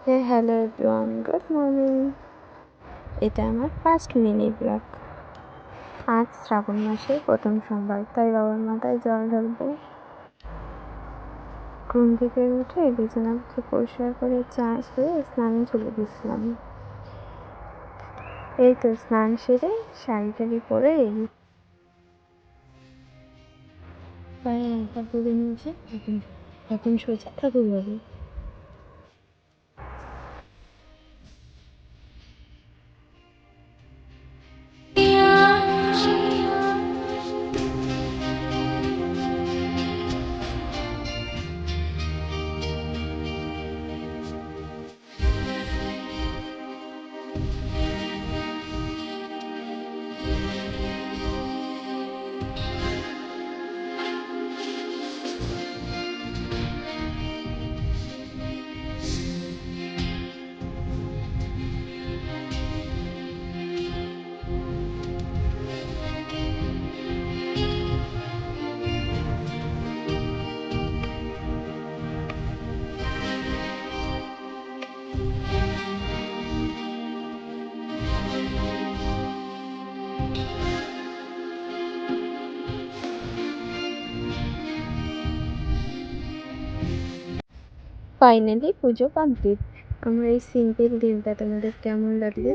Hello everyone, good morning. এটা আমার first mini blog. আজ শ্রাবণ মাসের প্রথম সোমবার, তাই বাবার মাথায় জল ঢালবো। ঘুম থেকে উঠে বিছানা পরিষ্কার করে চা করে স্নানে চলে গেছিলাম। এই তো স্নান সেরে শাড়ি টাড়ি পরে পায়ে হালকা তুলে নিয়েছে, এখন সোজা ঠাকুর বাড়ি। ফাইনালি পুজো কমপ্লিট। আমার এই সিম্পল দিনটা তোমাদের কেমন লাগবে?